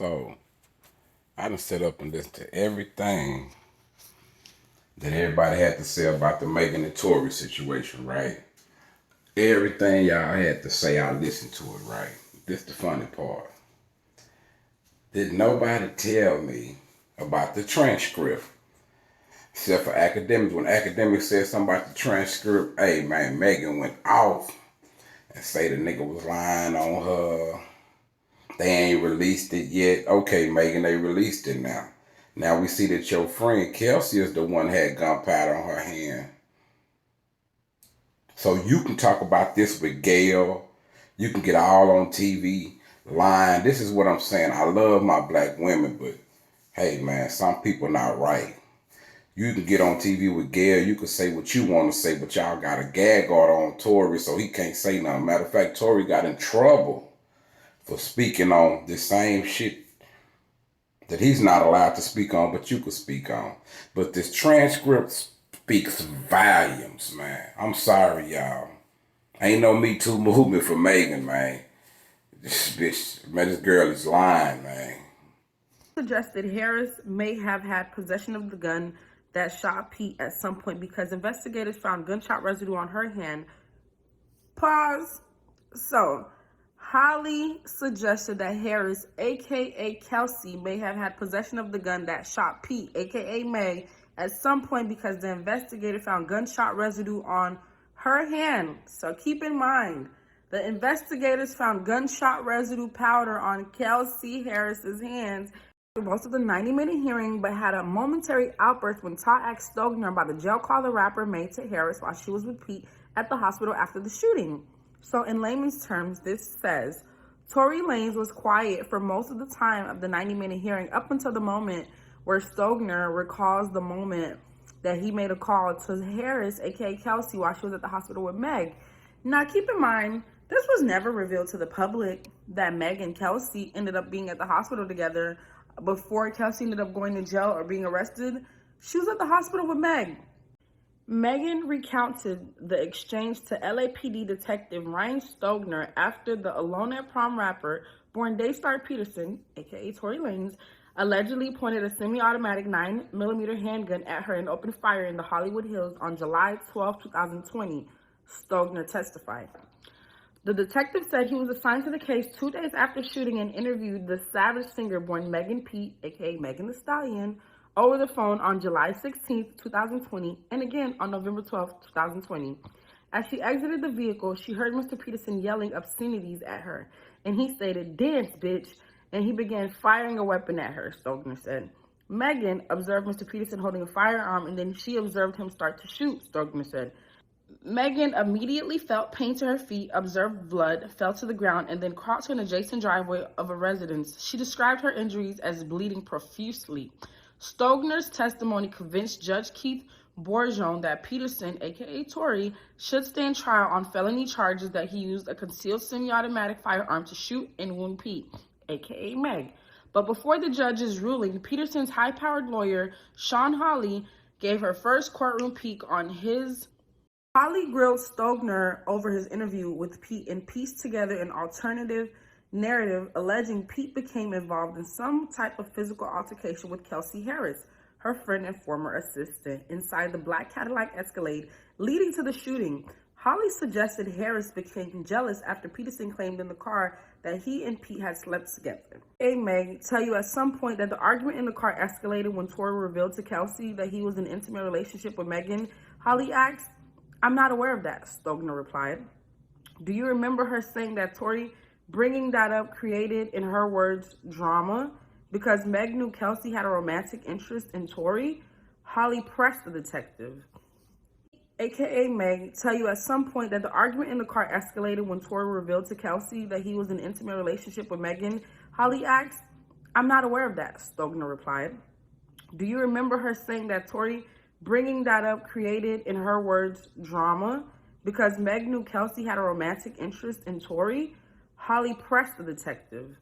So I done sit up and listened to everything that everybody had to say about the Megan and Tory situation, right? Everything y'all had to say, I listened to it, right? This the funny part. Did nobody tell me about the transcript? Except for academics. When academics said something about the transcript, hey man, Megan went off and say the nigga was lying on her. They ain't released it yet. Okay, Megan, they released it now. Now we see that your friend Kelsey is the one that had gunpowder on her hand. So you can talk about this with Gail. You can get all on TV lying. This is what I'm saying. I love my black women, but hey man, some people not right. You can get on TV with Gail. You can say what you want to say, but y'all got a gag order on Tory, so he can't say nothing. Matter of fact, Tory got in trouble for speaking on this same shit that he's not allowed to speak on, but you could speak on. But this transcript speaks volumes, man. I'm sorry, y'all. Ain't no Me Too movement for Megan, man. This bitch, man, this girl is lying, man. Suggested Harris may have had possession of the gun that shot Pete at some point because investigators found gunshot residue on her hand. Pause. So, Holly suggested that Harris, aka Kelsey, may have had possession of the gun that shot Pete, aka Meg, at some point because the investigator found gunshot residue on her hand. So keep in mind, the investigators found gunshot residue powder on Kelsey Harris's hands most of the 90-minute hearing, but had a momentary outburst when Todd asked Stogner about the jail call the rapper made to Harris while she was with Pete at the hospital after the shooting. So in layman's terms, this says, TORYLANEZ was quiet for most of the time of the 90-minute hearing up until the moment where Stogner recalls the moment that he made a call to Harris, aka Kelsey, while she was at the hospital with Meg. Now keep in mind, this was never revealed to the public that Meg and Kelsey ended up being at the hospital together before Kelsey ended up going to jail or being arrested. She was at the hospital with Meg. Megan recounted the exchange to LAPD detective Ryan Stogner after the Alone at Prom rapper, born Daystar Peterson, aka TORYLANEZ, allegedly pointed a semi-automatic 9mm handgun at her and opened fire in the Hollywood Hills on July 12, 2020, Stogner testified. The detective said he was assigned to the case 2 days after shooting and interviewed the Savage singer born Megan Pete, aka Megan Thee Stallion, over the phone on July 16, 2020, and again on November 12, 2020. As she exited the vehicle, she heard Mr. Peterson yelling obscenities at her, and he stated, "Dance, bitch," and he began firing a weapon at her, Stogner said. Megan observed Mr. Peterson holding a firearm, and then she observed him start to shoot, Stogner said. Megan immediately felt pain to her feet, observed blood, fell to the ground, and then crawled to an adjacent driveway of a residence. She described her injuries as bleeding profusely. Stogner's testimony convinced Judge Keith Bourgeon that Peterson, aka Tory, should stand trial on felony charges that he used a concealed semi-automatic firearm to shoot and wound Pete, aka Meg. But before the judge's ruling, Peterson's high-powered lawyer, Sean Hawley, gave her first courtroom peek on his... Hawley grilled Stogner over his interview with Pete and pieced together an alternative narrative alleging Pete became involved in some type of physical altercation with Kelsey Harris, her friend and former assistant, inside the black Cadillac Escalade leading to the shooting. Hawley suggested Harris became jealous after Peterson claimed in the car that he and Pete had slept together. Hey, Meg, tell you at some point that the argument in the car escalated when Tory revealed to Kelsey that he was in an intimate relationship with Megan, Hawley asked. "I'm not aware of that," Stogner replied. "Do you remember her saying that Tory bringing that up created, in her words, drama because Meg knew Kelsey had a romantic interest in Tory?" Hawley pressed the detective. AKA Meg, tell you at some point that the argument in the car escalated when Tory revealed to Kelsey that he was in an intimate relationship with Megan, Hawley asked. "I'm not aware of that," Stogner replied. "Do you remember her saying that Tory bringing that up created, in her words, drama because Meg knew Kelsey had a romantic interest in Tory?" Hawley pressed the detective.